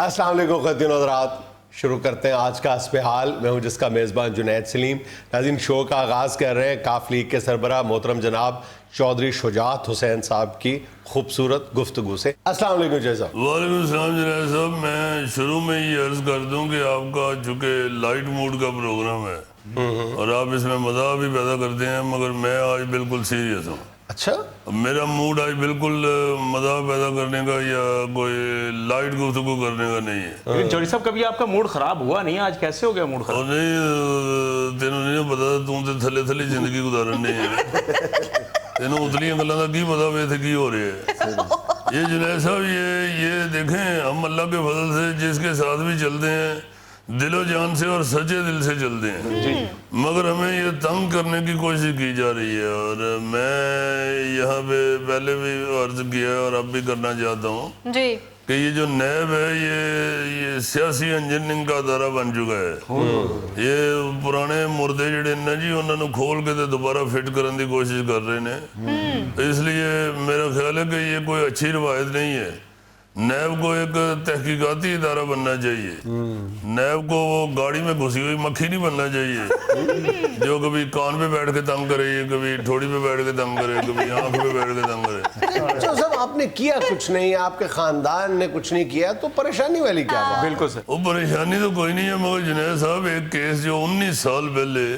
अस्सलाम वालेकुम ख़वातीन और हज़रात, शुरू करते हैं आज का हस्ब हाल। मैं हूं जिसका मेज़बान जुनैद सलीम। नाज़रीन, शो का आगाज़ कर रहे हैं काफ लीग के सरबराह मोहतरम जनाब चौधरी शुजात हुसैन साहब की खूबसूरत गुफ्तगू से। अस्सलाम वालेकुम जय साहब। वालेकुम सलाम जुनैद साहब। मैं शुरू में ही अर्ज कर दूं कि आपका चूँकि लाइट मूड का प्रोग्राम है और आप इसमें मज़ा भी पैदा करते हैं, मगर मैं आज बिल्कुल सीरियस हूँ। अच्छा, मेरा मूड आज बिल्कुल मज़ा पैदा करने का या कोई लाइट गुफ्तगू करने का नहीं है। लेकिन चौधरी साहब, कभी आपका मूड खराब हुआ नहीं? आज कैसे हो गया मूड खराब? और नहीं, तेनों नहीं पता, तू तो थले थले जिंदगी गुजारने है। तेनों उतलियां गल्लां दा की पता वे थे की हो रहे है। ये जुनैद साहब, ये देखें, हम अल्लाह के फजल से जिसके साथ भी चलते हैं दिलो जान से और सच्चे दिल से चलते हैं, मगर हमें ये तंग करने की कोशिश की जा रही है। और मैं यहाँ पे पहले भी अर्ज किया है और अब भी करना चाहता हूँ जी कि ये जो नैब है ये सियासी इंजीनियरिंग का अदारा बन चुका है। ये पुराने मुर्दे जड़े ना जी, उन्होंने खोल के तो दोबारा फिट करने की कोशिश कर रहे हैं। इसलिए मेरा ख्याल है कि ये कोई अच्छी रवायत नहीं है। नैब को एक तहकीकाती इदारा बनना चाहिए। नैब को वो गाड़ी में घुसी हुई मक्खी नहीं बनना चाहिए जो कभी कान पे बैठ के तंग करे, कभी ठोड़ी पे बैठ के तंग करे, कभी आंख पे बैठ के तंग करे। अच्छा साहब, आपने किया कुछ नहीं, आपके खानदान ने कुछ नहीं किया, तो परेशानी वाली क्या बात? बिल्कुल सर। वो परेशानी तो कोई नहीं है, मगर जुनैद साहब, एक केस जो 19 साल पहले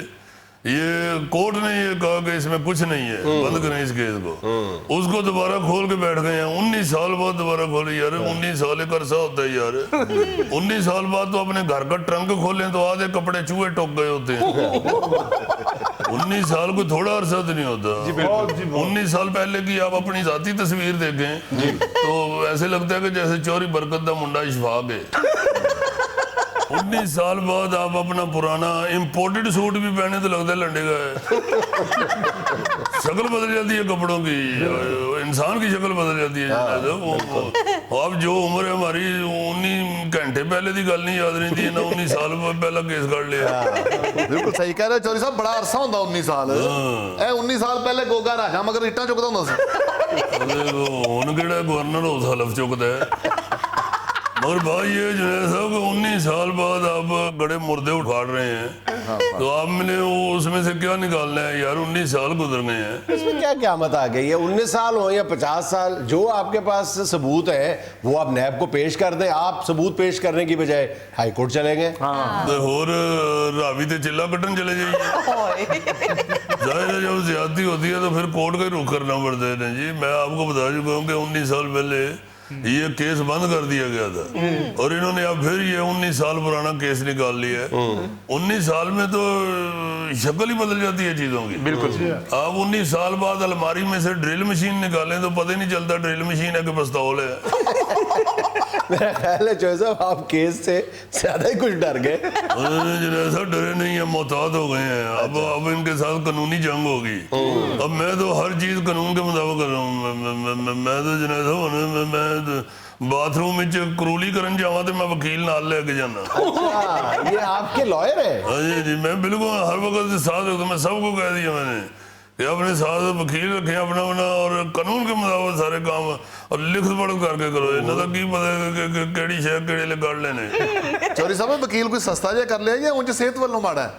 ये कोर्ट ने ये कहा कि इसमें कुछ नहीं है, बंद करें इस केस को, उसको दोबारा खोल के बैठ गए हैं। 19 साल बाद दोबारा खोले। यार 19 साल एक अरसा होता है यार। 19 साल बाद तो अपने घर का ट्रंक खोलें तो आधे कपड़े चूहे टोक गए होते हैं। 19 साल को थोड़ा अरसा तो नहीं होता। 19 साल पहले की आप अपनी जाती तस्वीर देखें तो ऐसे लगता है कि जैसे चोरी बरकत दा मुंडा इशफाक है। 19 साल बाद आप अपना पुराना इंपोर्टेड सूट भी पहने तो लगता है लंडे का है। शक्ल बदल जाती है कपड़ों की, इंसान की शक्ल बदल जाती है। अब जो उम्र है हमारी, 19 घंटे पहले की गल नहीं याद रही ना 19 साल पहला केस काट लिया। बिल्कुल सही कह रहे हो चौधरी साहब, बड़ा अरसा होता 19 साल। 19 साल पहले गोगा राजा मगर इट्टा चुकता होंदा सी। हुण किहड़ा गवर्नर हाउस हलफ चुकता है। मगर भाई ये जुनैद साहब, 19 साल बाद आप गड़े मुर्दे उखाड़ रहे हैं, तो आप मैंने उसमें से क्या निकालना है यार? 19 साल गुजर गए हैं। इसमें क्या क़यामत आ गई है? 19 साल हो या 50 साल, जो आपके पास सबूत है वो आप नैब को पेश कर दें। आप सबूत पेश करने की बजाय हाई कोर्ट चले गए। तो होर रावी ते चिल्ला कट्टन चले जाइए। जाहिर है जब ज्यादती होती है तो फिर कोर्ट का ही रुख करना पड़ता है ना जी। मैं आपको बता चुका हूँ कि 19 साल पहले ये केस बंद कर दिया गया था और इन्होंने अब फिर ये 19 साल पुराना केस निकाल लिया है। 19 साल में तो शक्ल ही बदल जाती है चीजों की। बिल्कुल। आप 19 साल बाद अलमारी में से ड्रिल मशीन निकालें तो पता ही नहीं चलता ड्रिल मशीन है कि पिस्तौल है। मेरा ख्याल है चौधरी साहब, आप केस से ज्यादा ही कुछ डर गए। ऐसा डरे नहीं है, मोहतात हो गए हैं। अब इनके साथ कानूनी जंग होगी। अब मैं तो हर चीज कानून के मुताबिक कर रहा हूँ। मैं तो जुनैद साहब, मैं बाथरूम में करूली करन जावा तो मैं वकील नाल लेके जाना। अच्छा, ये आपके लॉयर है? हाँ जी जी, मैं बिल्कुल हर वक्त साथ रखता। मैं सबको कह दिया मैंने कि अपने साथ वकील रखें अपना और कानून के मुताबिक सारे काम और लिख पढ़ करके करो। इन्हों का की पता केड़ी शह केड़े ले कर लेने। चौधरी साहब, वकील कोई सस्ता जिहा कर लिया या उनकी सेहत वालों माड़ा है?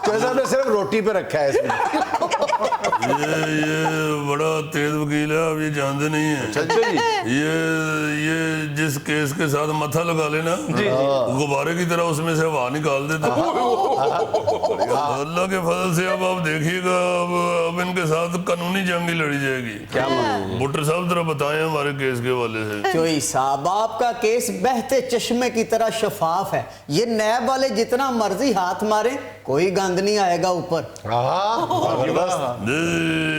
चौधरी साहब ने सिर्फ रोटी पे रखा है इसमें। ये बड़ा तेज वकील है, आप ये जानते नहीं है। अच्छा जी। ये जिस केस के साथ मथा लगा लेना गुब्बारे की तरह उसमें से हवा निकाल देता। अल्लाह के फजल से अब आप देखिएगा, अब इनके साथ कानूनी जंग ही लड़ी जाएगी। क्या भुट्टर साहब जरा बताएं हमारे केस के हवाले से। चौधरी साहब, आपका केस बहते चश्मे की तरह शफाफ है। ये नैब वाले जितना मर्जी हाथ मारे कोई गंद नहीं आएगा ऊपर।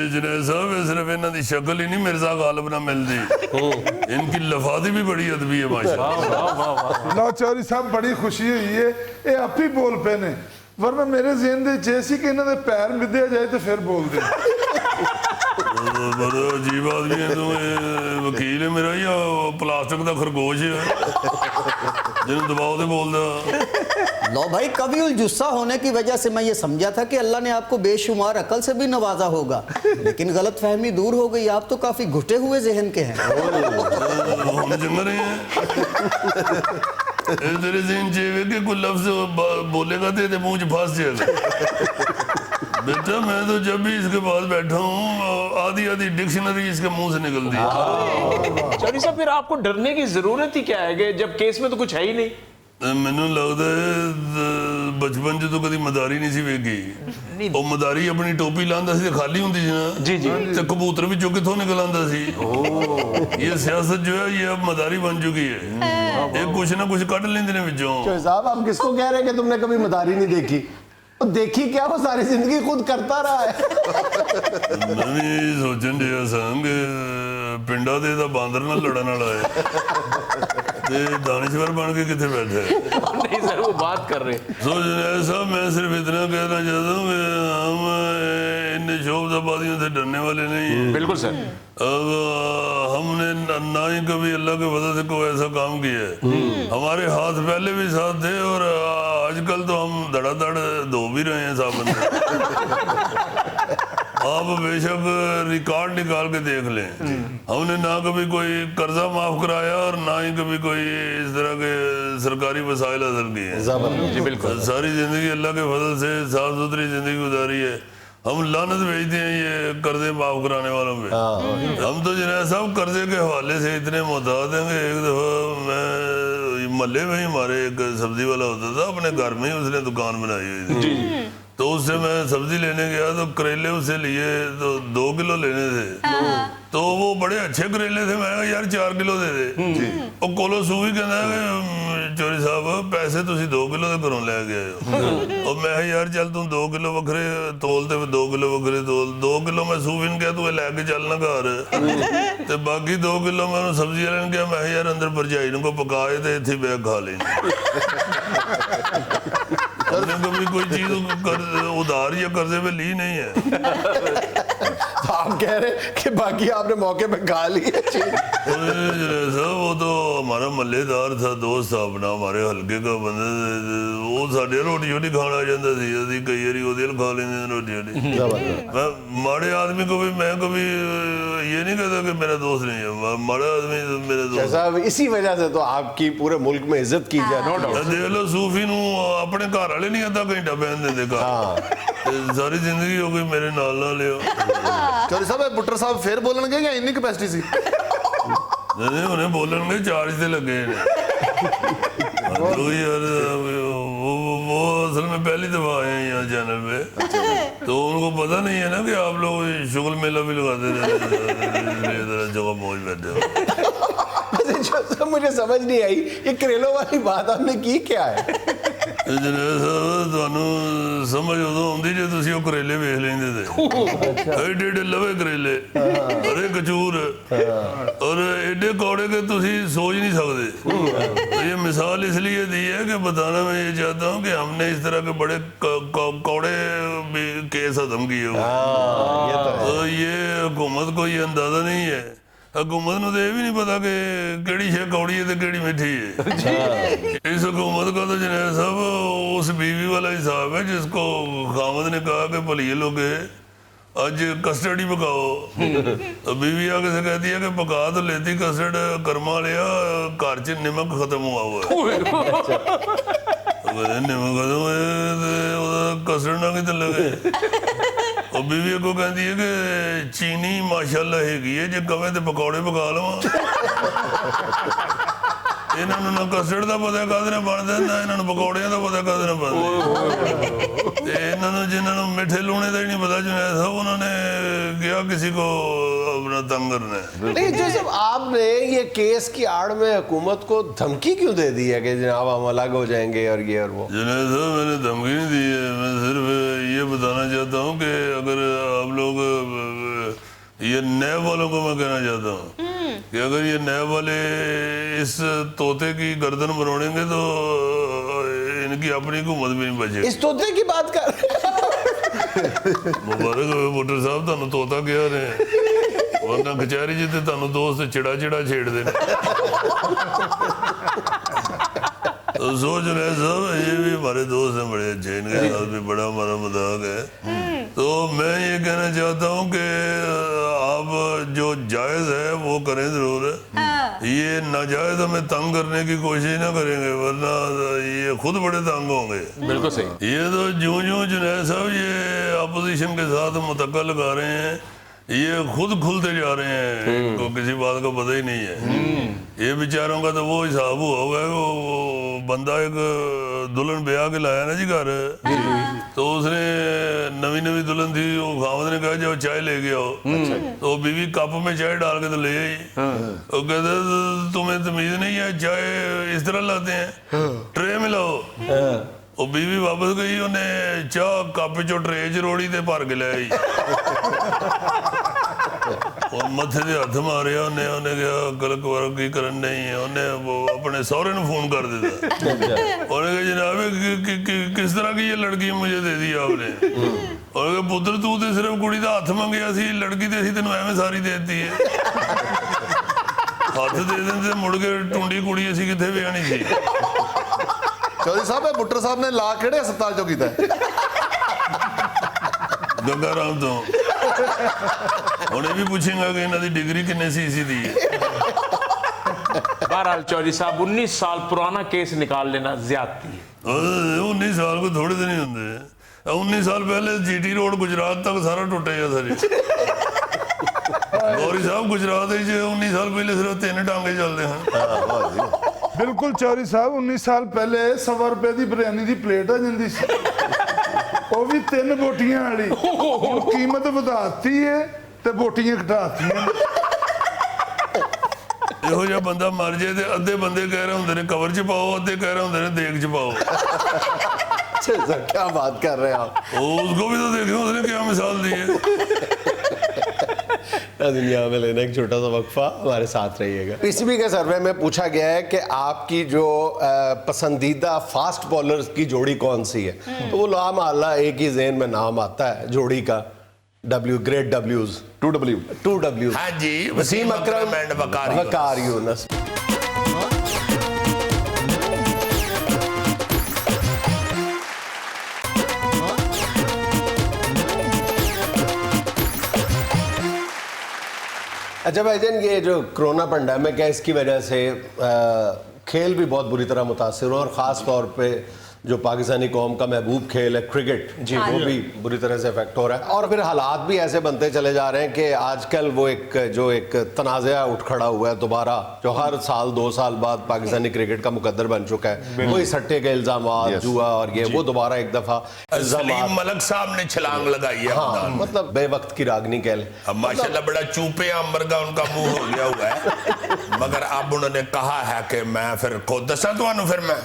जुनैद साहब, सिर्फ इन्हों की शक्ल ही नहीं मिर्जा गालिब ना मिलती, इनकी लफाजी भी बड़ी अदबी है माशाअल्लाह। लो चौधरी साहब, बड़ी खुशी हुई है, ये आप ही बोल पे ने, वरना मेरे ज़हन दे जैसी कि इन्होंने पैर मिद्या जाए तो फिर बोल दे। बड़ा अजीब आदमी है। तो वकील है मेरा या प्लास्टिक का खरगोश है जिन्हें दबाओ तो बोलता। लो भाई, कभी उल जुस्सा होने की वजह से मैं ये समझा था कि अल्लाह ने आपको बेशुमार अकल से भी नवाजा होगा, लेकिन गलत फहमी दूर हो गई। आप तो काफी घुटे हुए जहन के हैं। हम जम रहे हैं तेरे जहन चाहिए कि कोई लफ्ज बोलेगा तो मुंह च फंस जाएगा। बेटा मैं तो जब भी इसके पास बैठा हूँ आधी आधी डिक्शनरी इसके मुंह से निकलती है। चौधरी साहब फिर आपको डरने की जरूरत ही क्या है कि जब केस में तो कुछ है ही नहीं। ਮੈਨੂੰ ਲੱਗਦਾ ਹੈ ਬਚਪਨ 'ਚ ਤੋਂ ਕਦੀ ਮਦਾਰੀ ਨਹੀਂ ਸੀ ਵੇਖੀ। ਉਹ ਮਦਾਰੀ ਆਪਣੀ ਟੋਪੀ ਲਾਉਂਦਾ ਸੀ ਤੇ ਖਾਲੀ ਹੁੰਦੀ ਸੀ ਨਾ जी जी। ਤੇ ਕਬੂਤਰ ਵਿੱਚੋਂ ਕਿੱਥੋਂ ਨਿਕਲ ਆਉਂਦਾ ਸੀ। ਇਹ ਸਿਆਸਤ ਜੋ ਹੈ ਇਹ अब मदारी बन चुकी है। ਇਹ कुछ ना कुछ ਕੱਢ ਲੈਂਦੇ ਨੇ ਵਿੱਚੋਂ। चौधरी साहब आप किसको कह रहे हैं कि तुमने कभी मदारी नहीं देखी? तो देखी क्या, वो सारी जिंदगी खुद करता रहा है। ਮੈਂ ਵੀ ਸੋਚਣ ਡਿਆ ਸਾਂ ਕਿ ਪਿੰਡਾਂ ਦੇ ਤਾਂ ਬਾਂਦਰ ਨਾਲ ਲੜਨ ਵਾਲਾ ਹੈ ਤੇ दानिश्वर बन के कितने बैठे है। नहीं सर, वो बात कर रहे हैं। सो जनाब साहब मैं सिर्फ इतना कहना चाहता हूँ कि हम इन शोबदाबादियों से डरने वाले नहीं हैं। बिल्कुल सर। अब हमने ना ही कभी अल्लाह के फजल से कोई ऐसा काम किया है। हमारे हाथ पहले भी साथ थे और आजकल तो हम धड़ाधड़ धो भी रहे हैं साबुन से। आप बेशक रिकॉर्ड निकाल के देख लें, हमने ना कभी कोई कर्जा माफ कराया और ना ही कभी कोई इस तरह के सरकारी वसाइल हासिल किए हैं। जी बिल्कुल। सारी जिंदगी अल्लाह के फजल से साफ सुथरी जिंदगी गुजारी है। हम लानत भेजते हैं ये कर्जे माफ कराने वालों पे। हम तो जनाब साहब कर्जे के हवाले से इतने मोहतात हैं कि एक दफा मैं मोहल्ले में ही हमारे एक सब्जी वाला होता था, अपने घर में ही उसने दुकान बनाई हुई थी। तो उससे मैं सब्जी लेने गया तो करेले उससे लिए तो 2 किलो लेने थे। तो वो बड़े अच्छे करेले थे, मैं यार 4 किलो दे दे। और कोलो सूही कहना है चौधरी साहब पैसे तुसी 2 किलो दे घरों लै गए हो। और मैं यार चल तू 2 किलो वखरे तोल ते 2 किलो वखरे तोल। 2 किलो मैं सूही ने कहा तू लैके चलना घर ते बाकी 2 किलो मैं सब्जी वाले ने कहा मैं यार अंदर भरजाई को पकाए तो इतने बैग खा लेनी। हमने कभी कोई चीज उधार या कर्जे पे ली नहीं है। तो आप कह रहे कि बाकी आपने मौके पे खा ली है चीज। साहब वो तो हमारा मल्लेदार था, दोस्त था अपना, हमारे हल्के का बंदा। वो साढ़े रोटी छोटी खाना चाहता थी, अभी कई बारी वो खा लेंगे रोटी छोटी। मैं माड़े आदमी को भी मैं कभी ये नहीं कहता कि मेरा दोस्त नहीं है, माड़ा आदमी मेरा दोस्त। साहब इसी वजह से तो आपकी पूरे मुल्क में इज्जत की जाए। No doubt. देख लो सूफी नू अपने घर वाले नहीं अद्धा घंटा बहन देंगे घर। सारी जिंदगी हो गई मेरे नाल ना लियो। चौधरी साहब बुट्टर साहब फिर बोलणगे या इन्नी कैपेसिटी सी? नहीं उन्हें बोलणगे चार्ज से लगे ने। तो यार वो असल में पहली दफा आए हैं यहाँ चैनल पे, तो उनको पता नहीं है ना कि आप लोग शुगल मेला भी लगाते रहते जगह पहुंच बैठे हो। मुझे समझ नहीं आई ये करेलों वाली बात आपने की क्या है? जनाब साहब ਤੁਹਾਨੂੰ ਸਮਝ ਉਦੋਂ ਆਉਂਦੀ ਜੇ ਤੁਸੀਂ ਉਹ ਕਰੇਲੇ ਵੇਖ ਲੈਂਦੇ ਤੇ ਐਡੇ ਐਡੇ ਲਵੇ ਕਰੇਲੇ ਅਰੇ ਕਚੂਰ और एडे कौड़े के तुसी सोच नहीं सकते। तो ये मिसाल इसलिए दी है कि बताना मैं ये चाहता हूँ कि हमने इस तरह के बड़े कौड़े भी केस खत्म किए हुए। तो ये हुकूमत को ये अंदाजा नहीं है, हुकूमत को तो ये भी नहीं पता कि केड़ी शे कौड़ी है तो केड़ी मीठी है। इस हुकूमत का तो जनाब साहब उस बीवी वाला हिसाब है जिसको खामद ने कहा कि भलिए लोग आज कस्टर्ड ही पकाओ, तो बीवी आगे से कहती है कि पका तो लेती कस्टर्ड, कर्मा लिया घर च नमक खत्म हुआ हुआ है। नमक खत्म हुआ कस्टर्ड ना कितने लगे। और बीवी को कहती है कि चीनी माशाल्लाह हैगी है, जो कवे तो पकौड़े पका लवा। इन्होंने ना कस्टर्ड का पता कदने बनता ना इन्होंने पकौड़िया का पता कदने बनते। इन्होंने जिन्होंने मिठे लूने का ही नहीं पता जुनैद साहब उन्होंने क्या किसी को अपना तंग करना है। नहीं जोसेफ आपने ये केस की आड़ में हुकूमत को धमकी क्यों दे दी है कि जनाब हम अलग हो जाएंगे और ये और वो? जुनैद साहब मैंने धमकी नहीं दी है, मैं सिर्फ ये बताना चाहता हूँ कि अगर आप लोग ये नैब वालों को मैं कहना चाहता हूँ कि अगर ये नैब वाले इस तोते की गर्दन मरोड़ेंगे तो इनकी अपनी हुकूमत भी नहीं बचेगी। इस तोते की बात कर मुबारक हो बुट्टर साहब, तुहानू तोता कह रहे हैं, वरना कचहरी च ते तुहानू दोस्त चिड़ा चिड़ा छेड़ दे। तो सोच रहे साहब ये भी हमारे दोस्त हैं बड़े अच्छे, इनके साथ भी बड़ा हमारा मजाक है। तो मैं ये कहना चाहता हूँ कि आप जो जायज़ है वो करें ज़रूर, ये नाजायज़ हमें तंग करने की कोशिश ना करेंगे, वरना ये खुद बड़े तंग होंगे। बिल्कुल सही। ये तो जूं जुनैद साहब ये अपोजिशन के साथ मुतक्का लगा रहे हैं, ये खुद खुलते जा रहे हैं, इनको किसी बात का पता ही नहीं है। ये बेचारों का तो वो हिसाब हुआ है, वो बंदा एक दुल्हन ब्याह के लाया ना जी घर, तो उसने नवी दुल्हन थी, वो खामद ने कहा जाओ चाय ले के आओ, तो बीवी कप में चाय डाल के तो ले आई। वो कहते तुम्हें तमीज नहीं है, चाय इस तरह लाते हैं, ट्रे में लाओ। वो बीवी वापस गई, उन्हें चाह कप चो ट्रे च रोड़ी ते भर के ले आई। और मथे ते हथ मारे उन्हें, उन्हें कहा गलत वरक की करन नहीं है, उन्हें वो अपने सौरे ने फोन कर दिया। उन्हें कहा जनाब किस तरह की ये लड़की मुझे दे दी आपने? और कहा पुत्र तू तो सिर्फ कुड़ी का हथ मंगया सी, लड़की तो असी तेन एवं सारी देती है। हथ दे दें मुड़ के टूंडी कुड़ी असी कितने व्याहनी सी। चौधरी साहब बुट्टर साहब ने ला केड़े हस्पताल चो कीता है? गंगा राम तो उन्हें भी पूछेंगे कि इन्होंने डिग्री कितने सी दी है। बहरहाल चौधरी साहब 19 साल पुराना केस निकाल लेना ज्यादती है। 19 साल को थोड़े दिन ही होंगे। 19 साल पहले जीटी रोड गुजरात तक सारा टुटे जा सारी। गौरी साहब गुजरात 19 साल पहले सिर्फ 3 टांगे चलते हैं। बिल्कुल चौधरी साहब 19 साल पहले 100 रुपए की बिरयानी की प्लेट आ जाती सी, वो भी 3 बोटियां वाली। हुण कीमत वधाती है ते बोटियां घटाती। ਇਹੋ ਜਿਹਾ ਬੰਦਾ ਮਰ ਜੇ ਤੇ ਅੱਧੇ ਬੰਦੇ ਕਹਿ ਰਹੇ ਹੁੰਦੇ ਨੇ ਕਵਰ 'ਚ ਪਾਓ, ਅੱਧੇ ਕਹਿ ਰਹੇ ਹੁੰਦੇ ਨੇ ਦੇਗ 'ਚ ਪਾਓ। सर क्या बात कर रहे हैं आप? उसको भी तो देखे उसने क्या मिसाल दी है। दुनिया में लेना एक छोटा सा वक्फा, हमारे साथ रहिएगा। पीसीबी के सर्वे में पूछा गया है कि आपकी जो पसंदीदा फास्ट बॉलर्स की जोड़ी कौन सी है, तो वो लामहल्ला एक ही ज़हन में नाम आता है जोड़ी का, W, ग्रेट W's, 2W। हाँ जी, वसीम अकरम एंड वकार यूनुस। अच्छा भाईजान, ये जो कोरोना पेंडेमिक है इसकी वजह से खेल भी बहुत बुरी तरह मुतासिर हुआ, और ख़ास तौर पे जो पाकिस्तानी कौम का महबूब खेल है क्रिकेट, जी वो भी बुरी तरह से इफेक्ट हो रहा है। और फिर हालात भी ऐसे बनते चले जा रहे हैं कि आजकल वो एक तनाज़ा उठ खड़ा हुआ है दोबारा, जो हर साल 2 साल बाद पाकिस्तानी क्रिकेट का मुकद्दर बन चुका है। वही सट्टे के इल्जामात, जुआ और ये वो दोबारा एक दफा सलीम मलक साहब ने छलांग लगाई है। हाँ, मतलब बेवक्त की रागनी कह लें। माशाल्लाह बड़ा चूपे अंबर का उनका मुंह हो गया हुआ है, मगर अब उन्होंने कहा है कि मैं फिर खुद दसा तुहानू, फिर मैं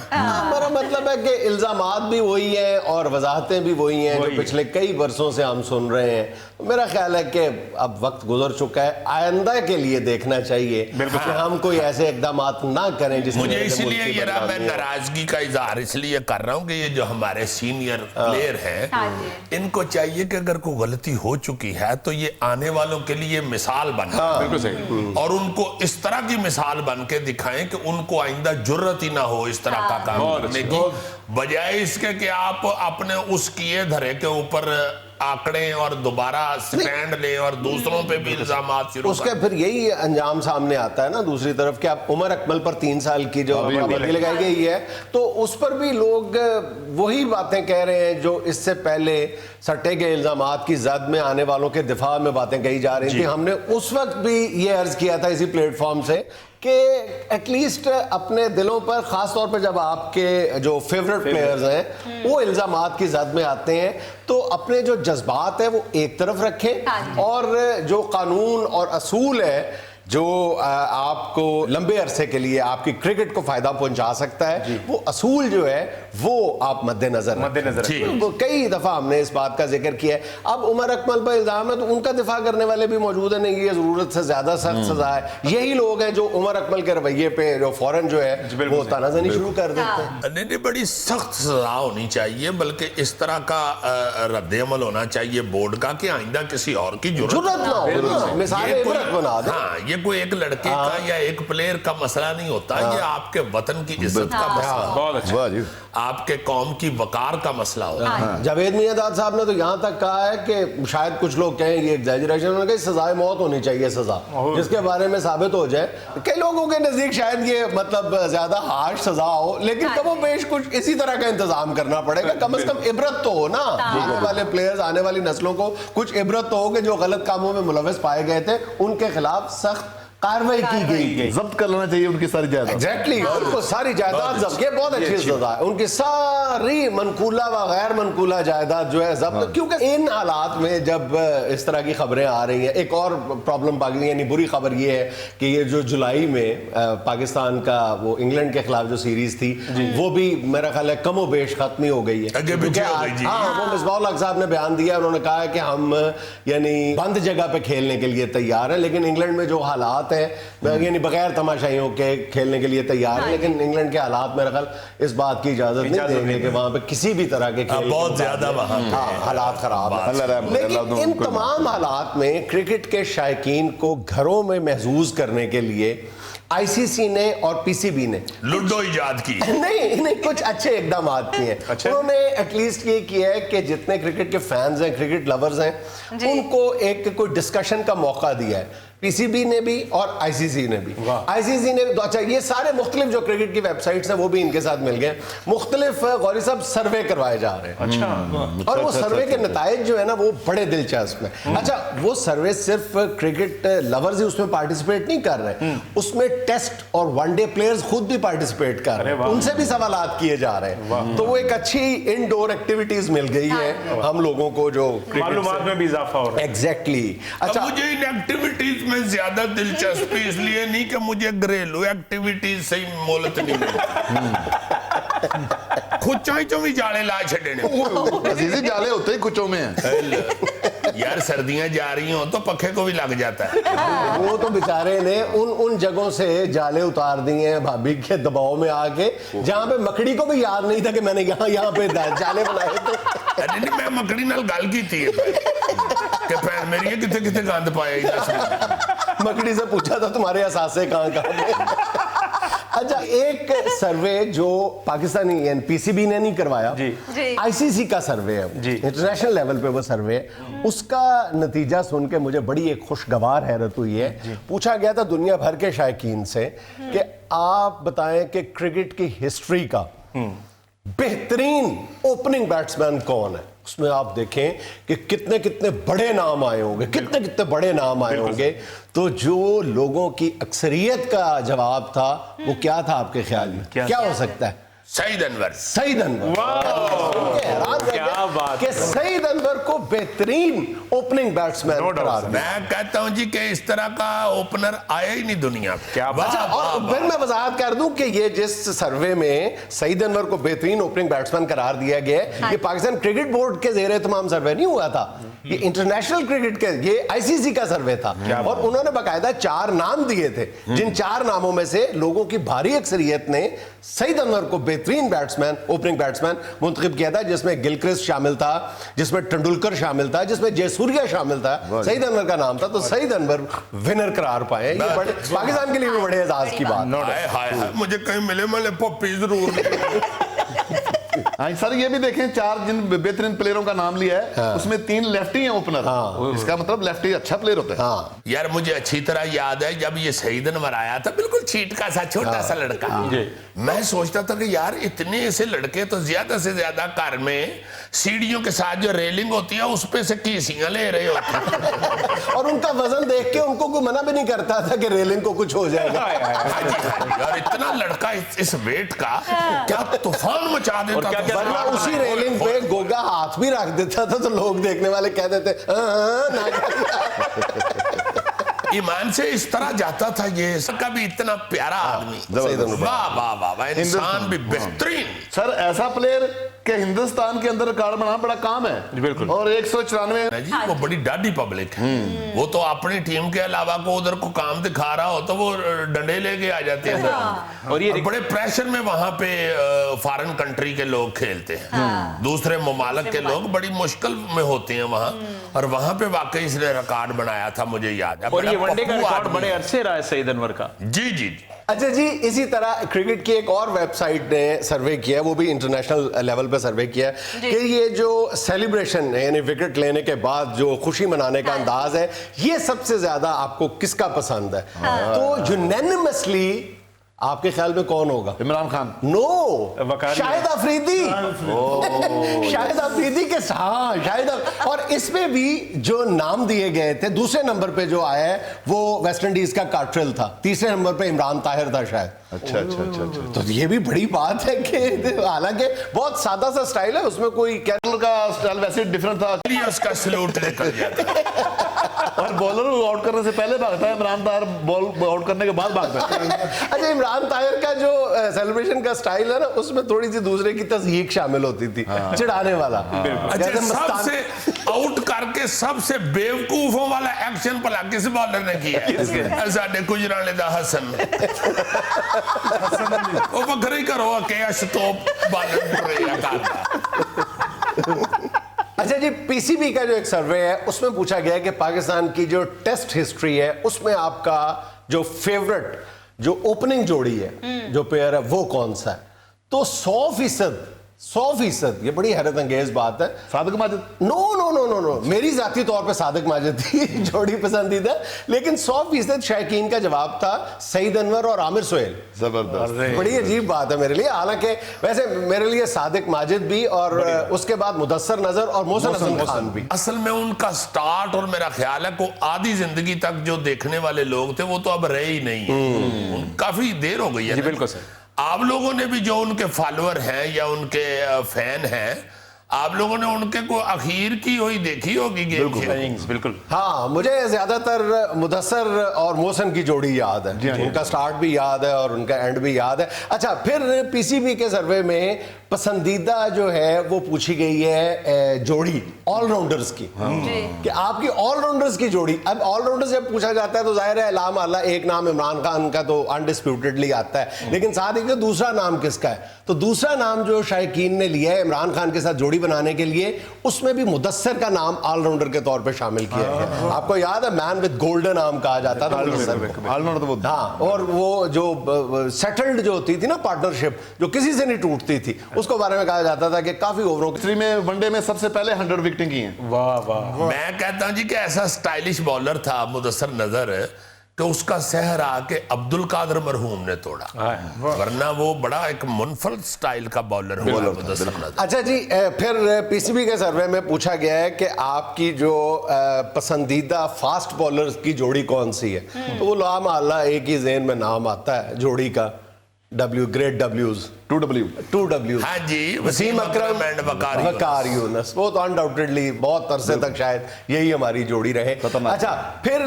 मेरा मतलब है कि इल्जामात भी वही हैं और वजाहतें भी वही हैं जो पिछले कई वर्षों से हम सुन रहे हैं। मेरा ख्याल है कि अब वक्त गुजर चुका है, आइंदा के लिए देखना चाहिए कि हम कोई ऐसे इकदाम ना करें जिससे मुझे इसलिए ये मैं नाराजगी का इजहार इसलिए कर रहा हूँ कि ये जो हमारे सीनियर प्लेयर हैं, इनको चाहिए कि अगर कोई गलती हो चुकी है तो ये आने वालों के लिए मिसाल बने। बिल्कुल सही। और उनको इस तरह की मिसाल बन के दिखाएं कि उनको आइंदा जुर्रत ही ना हो इस तरह का काम करने की, बजाय इसके कि आप अपने उस किए धरे के ऊपर आंकड़े और दोबारा स्टैंड लें और दूसरों पे भी इल्जामात शुरू उसका फिर यही अंजाम सामने आता है ना। दूसरी तरफ कि आप उमर अकमल पर 3 साल की जो पाबंदी लगाई गई है, तो उस पर भी लोग वही बातें कह रहे हैं जो इससे पहले सट्टे के इल्जामात की जद में आने वालों के दिफा में बातें कही जा रही थी। हमने उस वक्त भी ये अर्ज किया था इसी प्लेटफॉर्म से कि एटलीस्ट अपने दिलों पर, खास तौर पर जब आपके जो फेवरेट प्लेयर्स हैं वो इल्जामात की जद में आते हैं, तो अपने जो जज्बात है वो एक तरफ रखें, और जो कानून और असूल है जो आपको लंबे अरसे के लिए आपकी क्रिकेट को फायदा पहुंचा सकता है, वो असूल जो है वो आप मद्देनजर मद्देनजर वो कई दफा हमने इस बात का जिक्र किया है। अब उमर अकमल पर इल्जाम है तो उनका दिफा करने वाले भी मौजूद है, नहीं ये जरूरत से ज्यादा सख्त सजा है। यही लोग हैं जो उमर अकमल के रवैये पे जो फौरन जो है वो तानाज़नी शुरू कर देते हैं। नहीं, बड़ी सख्त सजा होनी चाहिए, बल्कि इस तरह का रद्द अमल होना चाहिए बोर्ड का कि आइंदा किसी और की जरूरत ना हो, मिसालें इबरत बना दे। हाँ, ये कोई एक लड़के का या एक प्लेयर का मसला नहीं होता, ये आपके वतन की इज्जत का मसला, बहुत अच्छा, आपके कौम की वकार का मसला होता है। जावेद मियाँदाद साहब ने तो यहाँ तक कहा है कि शायद कुछ लोग कहें ये एग्जैजरेशन, उन्होंने कहा सजाए मौत होनी चाहिए, सजा जिसके बारे में साबित हो जाए। कई लोगों के नजदीक शायद ये मतलब ज्यादा हार्श सजा हो, लेकिन कमो बेश कुछ इसी तरह का इंतजाम करना पड़ेगा। कम से कम इबरत तो हो ना, आने वाले प्लेयर्स, आने वाली नस्लों को कुछ इबरत तो हो कि जो गलत कामों में मुलविस पाए गए थे उनके खिलाफ सख्त कार्रवाई की गई, जब्त कर लेना चाहिए उनकी सारी जायदाद। एग्जैक्टली, उनको सारी जायदाद जब्त, ये बहुत अच्छी सजा है। उनकी सारी मनकूला व गैर मनकूला जायदाद जो है जब्त, क्योंकि इन हालात में जब इस तरह की खबरें आ रही हैं, एक और प्रॉब्लम पाकिस्तान, यानी बुरी खबर ये है कि ये जो जुलाई में पाकिस्तान का वो इंग्लैंड के खिलाफ जो सीरीज थी वो भी मेरा ख्याल है कमो बेश खत्म ही हो गई है। वो मिसबाहुल हक साहब ने बयान दिया, उन्होंने कहा है कि हम यानी बंद जगह पे खेलने के लिए तैयार है, लेकिन इंग्लैंड में जो हालात है यानी बगैर तमाशाइयों के खेलने के लिए तैयार है, लेकिन इंग्लैंड के हालात मेरा ख्याल इस बात की इजाजत नहीं देंगे कि वहां पे किसी भी तरह के खेल बहुत ज्यादा वहां हालात खराब है। लेकिन इन तमाम हालात में क्रिकेट के शायकीन को घरों में महसूस करने के लिए आईसीसी ने और पीसीबी ने लूडो इजाद की नहीं कुछ अच्छे इकदाम किए हैं। उन्होंने एटलीस्ट ये किया है कि जितने क्रिकेट के फैंस हैं, क्रिकेट लवर्स हैं, उनको एक कोई डिस्कशन का मौका दिया है। पीसीबी ने भी और आईसीसी ने भी। आईसीसी ने भी, अच्छा ये सारे मुख्तलिफ जो क्रिकेट की वेबसाइट्स हैं वो भी इनके साथ मिल गए। मुख्तलिफ गौरी साहब सर्वे करवाए जा रहे हैं। अच्छा, और वो सर्वे के नताइज जो है ना वो बड़े दिलचस्प हैं। अच्छा, वो सर्वे सिर्फ क्रिकेट लवर्स ही उसमें पार्टिसिपेट नहीं कर रहे, उसमें टेस्ट और वनडे प्लेयर्स खुद भी पार्टिसिपेट कर रहे हैं, उनसे भी सवालात किए जा रहे हैं। तो वो एक अच्छी इनडोर एक्टिविटीज मिल गई है हम लोगों को, जो मालूमात में भी इजाफा हो रहा है। एग्जैक्टली। अच्छा, मुझे इन एक्टिविटीज में ज्यादा दिलचस्पी इसलिए नहीं कि मुझे घरेलू एक्टिविटीज से ही मोहलत नहीं मिलती। खुच्चों ही भी जाले ला छड़े ने, अजीजी जाले होते ही कुचों में है। यार सर्दियां जा रही हो तो पखे को भी लग जाता है। वो तो बेचारे ने उन जगहों से जाले उतार दिए हैं भाभी के दबाव में आके, जहां पे मकड़ी को भी याद नहीं था कि मैंने यहाँ पे जाले बनाए थे। नहीं, मैं मकड़ी नाल गल की थी कि भैन मेरी कितने कितने गंद पाया, मकड़ी से पूछा था तुम्हारे असासे कहाँ। अच्छा, एक सर्वे जो पाकिस्तानी पीसीबी ने नहीं करवाया, आईसीसी का सर्वे है, इंटरनेशनल लेवल पे वो सर्वे है, उसका नतीजा सुन के मुझे बड़ी एक खुशगवार हैरत हुई है। पूछा गया था दुनिया भर के शायकीन से कि आप बताएं कि क्रिकेट की हिस्ट्री का बेहतरीन ओपनिंग बैट्समैन कौन है। उसमें आप देखें कि कितने कितने बड़े नाम आए होंगे, कितने कितने बड़े नाम आए होंगे। तो जो लोगों की अक्सरियत का जवाब था वो क्या था आपके ख्याल में? क्या हो सकता है? सईद अनवर। सईद अनवर, क्या बात कि सईद अनवर को बेहतरीन ओपनिंग बैट्समैन करार दिया। मैं कहता हूं जी कि इस तरह का ओपनर आया ही नहीं दुनिया में। क्या बात। अच्छा, और फिर मैं वजाहत कर दूं कि ये जिस सर्वे में सईद अनवर को बेहतरीन ओपनिंग बैट्समैन करार दिया गया है, ये पाकिस्तान क्रिकेट बोर्ड के जेरे तमाम सर्वे नहीं हुआ था, ये इंटरनेशनल क्रिकेट के, ये आईसीसी का सर्वे था। और उन्होंने बाकायदा 4 नाम दिए थे, जिन 4 नामों में से लोगों की भारी अक्सरियत ने सईद अनवर को बेहतरीन बैट्समैन, ओपनिंग बैट्समैन मुंतखब किया था, जिसमें गिलक्रिस्ट शामिल था, जिसमें तेंदुलकर शामिल था, जिसमें जयसूर्या शामिल था, सईद अनवर का नाम था। तो सईद अनवर विनर करार पाए, ये बड़े पाकिस्तान के लिए भी बड़े एजाज की बात। हाय, मुझे कहीं मिले मिले पप्पी जरूर। हाँ सर, ये भी देखें 4 जिन बेहतरीन प्लेयरों का नाम लिया है, उसमें 3 लेफ्टी हैं ओपनर। इसका मतलब लेफ्टी अच्छा प्लेयर होता है। यार मुझे अच्छी तरह याद है जब ये सईद अनवर आया था, बिल्कुल चीटका सा छोटा सा लड़का, मैं सोचता था कि यार इतने ऐसे लड़के तो ज्यादा से ज्यादा घर में सीढ़ियों के साथ जो रेलिंग होती है उस पे से कीसियां ले रहे होते हैं। और उनका वजन देख के उनको कोई मना भी नहीं करता था कि रेलिंग को कुछ हो जाएगा। यार इतना लड़का इस वेट का क्या तूफान मचा देता था। वरना उसी रेलिंग पे गोगा हाथ भी रख देता था तो लोग देखने वाले कह देते ईमान से इस तरह जाता था ये, इसका भी इतना प्यारा आदमी, वाह वाह वाह वाह, इंसान भी बेहतरीन। सर ऐसा प्लेयर के हिंदुस्तान के अंदर रिकॉर्ड बनाना बड़ा काम है। बिल्कुल। और 194 जी वो बड़ी डाढ़ी पब्लिक है, वो तो अपनी टीम के अलावा को उधर को काम दिखा रहा हो तो वो डंडे लेके आ जाते हैं। और ये बड़े प्रेशर में वहां पे फॉरेन कंट्री के लोग खेलते हैं, दूसरे ममालक के लोग बड़ी मुश्किल में होते हैं वहां, और वहां पे वाकई इसने रिकॉर्ड बनाया था, मुझे याद है। और ये बड़ा वनडे का पप्पू रिकॉर्ड आदमी बड़े है। अरसे रहा है सईद अनवर का। जी जी जी। अच्छा जी, इसी तरह क्रिकेट की एक और वेबसाइट ने सर्वे किया है, वो भी इंटरनेशनल लेवल पे सर्वे किया है कि ये जो सेलिब्रेशन है, यानी विकेट लेने के बाद जो खुशी मनाने का अंदाज है, ये सबसे ज्यादा आपको किसका पसंद है? तो यूनानिमसली आपके ख्याल में कौन होगा? इमरान खान। नो, वकार शाहिद अफरीदी। शाहिद अफरीदी के साथ शाहिद और इसमें भी जो नाम दिए गए थे, दूसरे नंबर पे जो आया है वो वेस्ट इंडीज का कार्ट्रेल था, तीसरे नंबर पे इमरान ताहिर था शायद। अच्छा अच्छा अच्छा अच्छा। तो ये भी बड़ी बात है कि हालांकि बहुत सादा सा स्टाइल है, उसमें कोई कैरल का स्टाइल वैसे डिफरेंट था, ये उसका सलूट निकल जाता है। और बॉलर आउट करने से पहले भागता है, इमरान ताहिर बॉल आउट करने के बाद भागता है। अच्छा, इमरान ताहिर का जो सेलिब्रेशन का स्टाइल है ना, उसमें थोड़ी सी दूसरे की तज़हीक शामिल होती थी, चिढ़ाने वाला। अच्छा, जैसे मस्तान- सबसे आउट करके सबसे बेवकूफों वाला एक्शन भला किस बॉलर ने किया? साडे गुजराले दा हसन। वो बखरे ही करो के अशतोप बॉलर रहा करता। अच्छा जी, पीसीबी का जो एक सर्वे है उसमें पूछा गया है कि पाकिस्तान की जो टेस्ट हिस्ट्री है उसमें आपका जो फेवरेट जो ओपनिंग जोड़ी है, जो पेयर है, वो कौन सा है? तो 100%, ये बड़ी हैरत अंगेज बात है, Sadiq Majid. No no no no no, मेरी जाती तौर पे सादिक माजिद थी जोड़ी पसंदीदा, लेकिन 100% शायकीन का जवाब था सईद अनवर और आमिर सुहेल। जबरदस्त। बड़ी अजीब बात है मेरे लिए, हालांकि वैसे मेरे लिए सादिक माजिद भी और उसके बाद मुदस्सर नजर और मोहसिन हसन खान भी। असल में उनका स्टार्ट, और मेरा ख्याल है को आधी जिंदगी तक जो देखने वाले लोग थे वो तो अब रहे ही नहीं है, काफी देर हो गई है। बिल्कुल सर। आप लोगों ने भी जो उनके फॉलोअर हैं या उनके फैन हैं, आप लोगों ने उनके को अखीर की हुई देखी होगी गेम खेलते। बिल्कुल। हाँ, मुझे ज्यादातर मुदस्सर और मोहसिन की जोड़ी याद है, उनका स्टार्ट भी याद है और उनका एंड भी याद है। अच्छा, फिर पीसीबी के सर्वे में पसंदीदा जो है वो पूछी गई है जोड़ी ऑलराउंडर्स की, कि आपकी ऑलराउंडर्स की जोड़ी। अब ऑलराउंडर जब पूछा जाता है तो जाहिर है अल्लाह माला एक नाम इमरान खान का तो अनडिस्प्यूटेडली आता है, लेकिन साथ ही दूसरा नाम किसका है? तो दूसरा नाम जो शायकीन ने लिया है इमरान खान के साथ जोड़ी बनाने के लिए, उसमें भी मुदस्सर का नाम ऑलराउंडर के तौर पे शामिल किया गया। आपको याद है मैन विद गोल्डन आर्म कहा जाता था मुदस्सर। हाँ, और वो जो सेटल्ड जो होती थी ना पार्टनरशिप, जो किसी से नहीं टूटती थी, उसको बारे में कहा जाता था कि काफी ओवरों हिस्ट्री में वनडे में सबसे पहले 100 विकेटें की हैं। वाह वाह। मैं कहता हूं जी कि ऐसा स्टाइलिश बॉलर था मुदस्सर नजर कि उसका सहर आके अब्दुल कादर मरहूम ने तोड़ा, वरना वो बड़ा एक मुनफरद स्टाइल का बॉलर हुआ मुदस्सर नजर। अच्छा जी, फिर पीसीबी के सर्वे में पूछा गया है कि आपकी जो पसंदीदा फास्ट बॉलर्स की जोड़ी कौन सी है? तो वो लाम अल्लाह एक ही ज़हन में नाम आता है जोड़ी का, ग्रेट W's, 2W। हाँ जी, वसीम अकरम एंड वकार यूनुस, वो तो अनडाउटेडली बहुत अरसे तक शायद यही हमारी जोड़ी रहे। अच्छा, फिर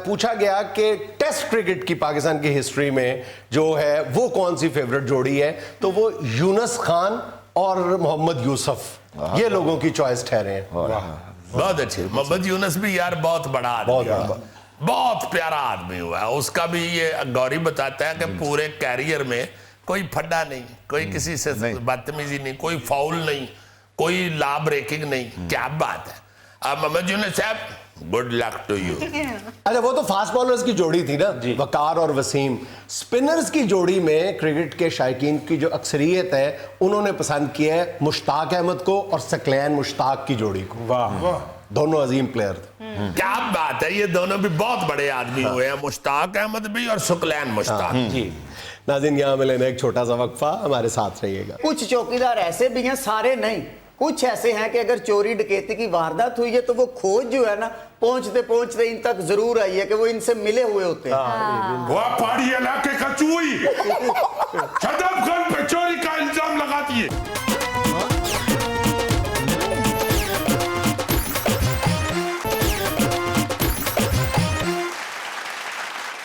पूछा गया कि टेस्ट क्रिकेट की पाकिस्तान की हिस्ट्री में जो है वो कौन सी फेवरेट जोड़ी है? तो वो यूनुस खान और मोहम्मद यूसुफ, ये लोगों की चॉइस ठहरे हैं। बहुत अच्छे। मोहम्मद यूनुस भी यार बहुत बड़ा आदमी है, बहुत प्यारा आदमी हुआ है। उसका भी ये गौरी बताता है कि पूरे कैरियर में कोई फड्डा नहीं, कोई किसी से बदतमीजी नहीं, कोई फाउल नहीं, कोई लॉ ब्रेकिंग नहीं। क्या बात है। अब मोहम्मद यूनुस साहब, गुड लक टू यू। अच्छा, वो तो फास्ट बॉलर्स की जोड़ी थी ना, वकार और वसीम। स्पिनर्स की जोड़ी में क्रिकेट के शायकीन की जो अक्सरियत है, उन्होंने पसंद किया है मुश्ताक अहमद को और सकलैन मुश्ताक की जोड़ी को। वाह, दोनों अजीम प्लेयर थे। क्या बात है, ये दोनों भी बहुत बड़े आदमी हुए हैं, मुश्ताक अहमद भी और सकलैन मुश्ताक। जी। नाज़रीन, यहाँ में लेना एक छोटा सा वक्फा, हमारे साथ रहिएगा। कुछ चौकीदार ऐसे भी हैं, सारे नहीं, कुछ ऐसे हैं कि अगर चोरी डकैती की वारदात हुई है तो वो खोज जो है ना, पहुंचते पहुंचते इन तक जरूर आई है कि वो इनसे मिले हुए होते हैं। वह पहाड़ी इलाके का चूई शदबगंज पे चोरी का इल्जाम लगाती है।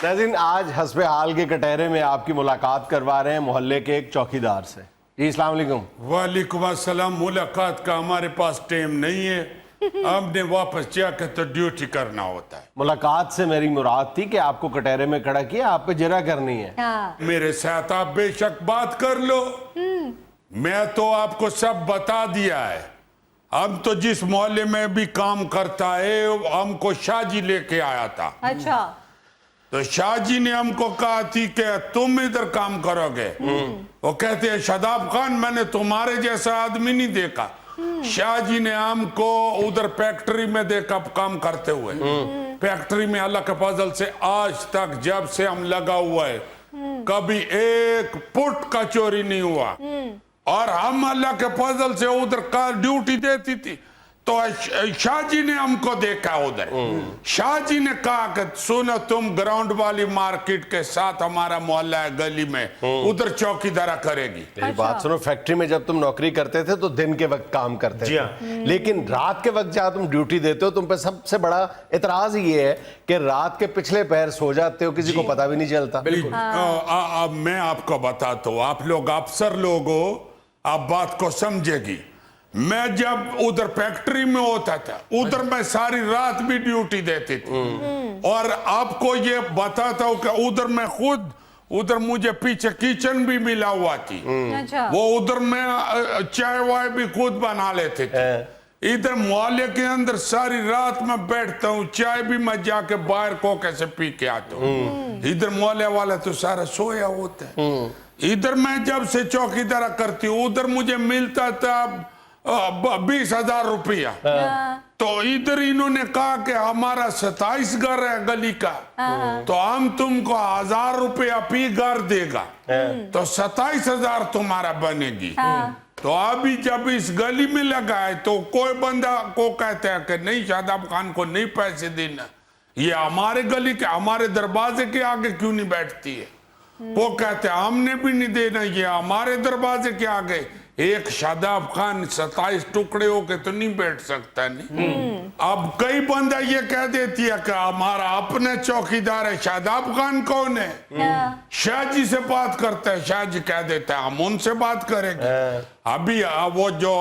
नाज़रीन, आज हस्बे हाल के कटहरे में आपकी मुलाकात करवा रहे हैं मोहल्ले के एक चौकीदार से। जी अस्सलाम वालेकुम। वालेकुम अस्सलाम। मुलाकात का हमारे पास टाइम नहीं है, हमने वापस जाकर तो ड्यूटी करना होता है। मुलाकात से मेरी मुराद थी कि आपको कटहरे में खड़ा किया, आप पे जरा करनी है। मेरे साथ आप बेशक बात कर लो, मैं तो आपको सब बता दिया है। हम तो जिस मोहल्ले में भी काम करता है हमको शाहजी लेके आया था। अच्छा। तो शाहजी ने हमको कहा थी कि तुम इधर काम करोगे। वो कहते हैं शादाब खान, मैंने तुम्हारे जैसा आदमी नहीं देखा। शाहजी ने हमको उधर फैक्ट्री में देखा काम करते हुए। फैक्ट्री में अल्लाह के फजल से आज तक जब से हम लगा हुआ है कभी एक फुट का चोरी नहीं हुआ। और हम अल्लाह के फजल से उधर का ड्यूटी देती थी तो शाहजी ने हमको देखा उधर। शाहजी ने कहा कि सुनो, तुम ग्राउंड वाली मार्केट के साथ हमारा मोहल्ला है गली में, उधर चौकीदारा करेगी। मेरी बात सुनो, फैक्ट्री में जब तुम नौकरी करते थे तो दिन के वक्त काम करते थे, लेकिन रात के वक्त जहाँ तुम ड्यूटी देते हो, तुम पे सबसे बड़ा इतराज ये है कि रात के पिछले पैर सो जाते हो, किसी को पता भी नहीं चलता। बिल्कुल। अब मैं आपको बताता हूँ, आप लोग अफसर लोग हो, आप बात को समझेगी। मैं जब उधर फैक्ट्री में होता था उधर मैं सारी रात भी ड्यूटी देती थी। और आपको ये बताता हूँ कि उधर मैं खुद उधर मुझे पीछे किचन भी मिला हुआ थी। अच्छा। वो उधर मैं चाय वाय भी खुद बना लेते थे। इधर मोहल्ले के अंदर सारी रात में बैठता हूँ, चाय भी मैं जाके बाहर कोके से पी के आता हूँ। इधर मोहल्ले वाला तो सारा सोया होता है। इधर मैं जब से चौकीदारा करती हूँ उधर मुझे मिलता था 20,000 रुपया। तो इधर इन्होंने कहा कि हमारा 27 घर है गली का, तो हम तुमको 1,000 रुपया फी घर देगा, तो 27,000 तुम्हारा बनेगी। तो अभी जब इस गली में लगा है तो कोई बंदा को कहता है कि नहीं, शादाब खान को नहीं पैसे देना, ये हमारे गली के हमारे दरवाजे के आगे क्यों नहीं बैठती है। वो कहते हैं हमने भी नहीं देना, ये हमारे दरवाजे के आगे। एक शादाब खान 27 टुकड़े होके तो नहीं बैठ सकता। नहीं। अब कई बंदा ये कह देती है कि हमारा अपने चौकीदार है। शादाब खान कौन है? शाहजी से बात करता है। शाहजी कह देता है हम उनसे बात करेंगे। अभी वो जो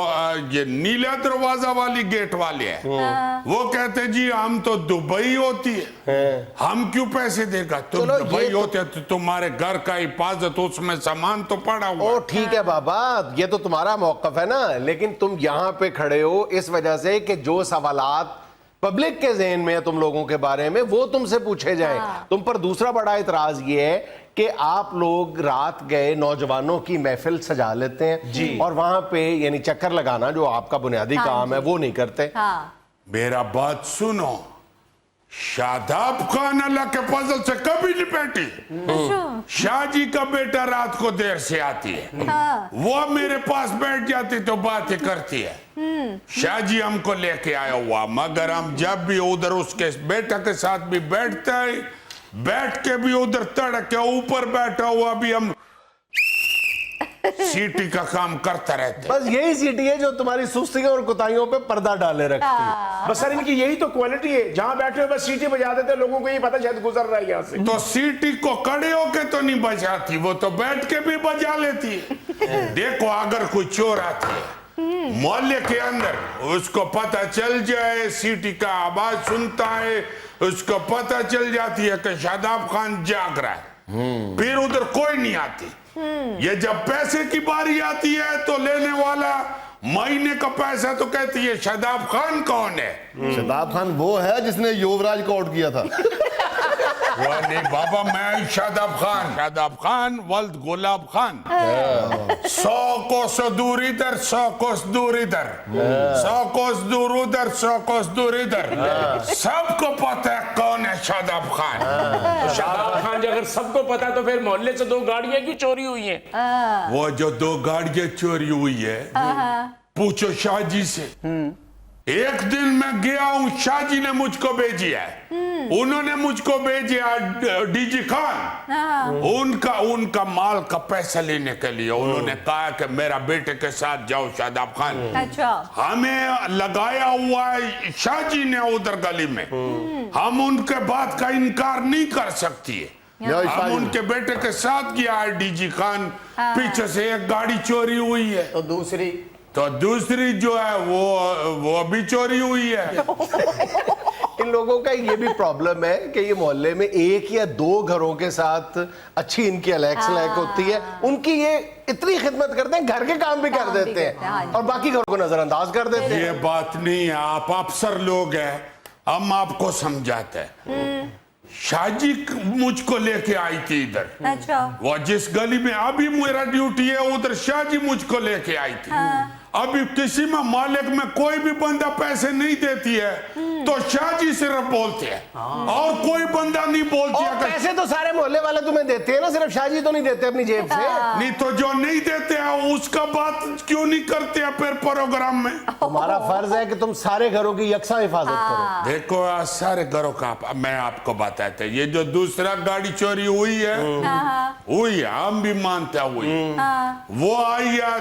ये नीला दरवाजा वाली गेट वाले हैं वो कहते जी हम तो दुबई होती है, हम क्यों पैसे देगा, तुम दुबई होते तो तुम्हारे घर का हिफाजत उसमें सामान तो पड़ा हुआ। ओ ठीक है बाबा, ये तो तुम्हारा मौकफ है ना, लेकिन तुम यहाँ पे खड़े हो इस वजह से कि जो सवालात पब्लिक के ज़हन में है तुम लोगों के बारे में वो तुमसे पूछे जाएं। तुम पर दूसरा बड़ा इतराज ये है कि आप लोग रात गए नौजवानों की महफिल सजा लेते हैं जी, और वहां पे यानी चक्कर लगाना जो आपका बुनियादी काम है वो नहीं करते। मेरा बात सुनो, शादाब खान अल्लाह के फजल से कभी नहीं बैठी। शाहजी का बेटा रात को देर से आती है, वो मेरे पास बैठ जाती तो बातें करती है। शाहजी हमको लेके आया हुआ, मगर हम जब भी उधर उसके बेटा के साथ भी बैठते हैं, बैठ के भी उधर तड़क के ऊपर बैठा हुआ भी हम सीटी का काम करता रहते। बस यही सीटी है जो तुम्हारी सुस्तियों और कुताहियों पे पर्दा डाले रखती है। बस सर इनकी यही तो क्वालिटी है, जहां बैठे हो बस सीटी बजा देते, लोगों को ये पता शायद गुजर रहा है यहाँ से। तो सीटी को खड़े होके तो नहीं बजाती, वो तो बैठ के भी बजा लेती है। देखो अगर कोई चोर आती है मोहल्ले के अंदर, उसको पता चल जाए, सीटी का आवाज सुनता है, उसको पता चल जाती है कि शादाब खान जाग रहा है, फिर उधर कोई नहीं आती। ये जब पैसे की बारी आती है तो लेने वाला महीने का पैसा तो कहती है शादाब खान कौन है? शादाब खान वो है जिसने युवराज को आउट किया था। नहीं बाबा, मैं शादाब खान वल्द गुलाब खान। 100 कोस दूर इधर, 100 कोस दूर इधर, 100 कोस दूर उधर, 100 कोस दूर इधर, सबको पता है कौन है शादाब खान। तो शादाब खान जी अगर सबको पता तो फिर मोहल्ले से 2 गाड़ियां क्यों चोरी हुई हैं? वो जो 2 गाड़ियां चोरी हुई है पूछो शाहजी से। एक दिन मैं गया हूं, शाहजी ने मुझको भेजी है, उन्होंने मुझको भेजा डीजी खान, उनका माल का पैसा लेने के लिए। उन्होंने कहा कि मेरा बेटे के साथ जाओ शादाब खान। अच्छा। हमें लगाया हुआ है शाहजी ने उधर गली में, हम उनके बात का इनकार नहीं कर सकती है। हम उनके बेटे के साथ गया है डीजी खान, पीछे से एक गाड़ी चोरी हुई है, तो दूसरी जो है वो अभी चोरी हुई है। इन लोगों का ये भी प्रॉब्लम है कि ये मोहल्ले में एक या दो घरों के साथ अच्छी इनकी अलैक्स लैक होती है, उनकी ये इतनी खिदमत करते हैं, घर के काम भी कर देते हैं और बाकी घरों को नजरअंदाज कर देते हैं। ये बात नहीं है, आप अफसर लोग हैं, हम आपको समझाते हैं। शाहजी मुझको लेके आई थी इधर, अच्छा। वो जिस गली में अभी मेरा ड्यूटी है उधर शाहजी मुझको लेके आई थी। अभी किसी में मालिक में कोई भी बंदा पैसे नहीं देती है तो शाहजी सिर्फ बोलते हैं और कोई बंदा नहीं बोलती है। पैसे तो सारे मोहल्ले वाले तुम्हें देते हैं ना, सिर्फ शाहजी तो नहीं देते अपनी जेब से। नहीं तो जो नहीं देते हैं उसका बात क्यों नहीं करते हैं फिर प्रोग्राम में? तुम्हारा फर्ज है कि तुम सारे घरों की यकसा हिफाजत करो। देखो आज सारे घरों का मैं आपको बताता हूँ, ये जो दूसरा गाड़ी चोरी हुई है हम भी मानते हुई, वो आई है,